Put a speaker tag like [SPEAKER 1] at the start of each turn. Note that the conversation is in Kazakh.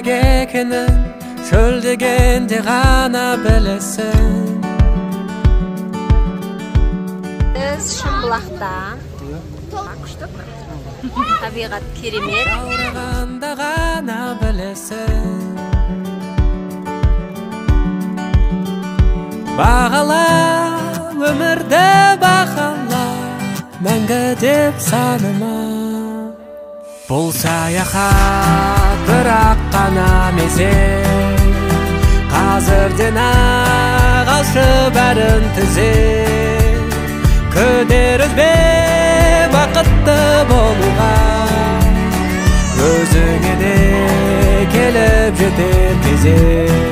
[SPEAKER 1] керек экенин шөл дегенде гана билесиң.
[SPEAKER 2] Biz Шымбулакта. Акуштук. Табигат керемет.
[SPEAKER 1] Ауырганда гана билесиң. Багала өмүрдө багала мәңгі деп саныма. Бұл саяхат бірақ қана мезет, қазірден-ақ алшы бәрін түзет. Күдер үзбе бақытты болуға, өзіңе де келіп жетер кезек.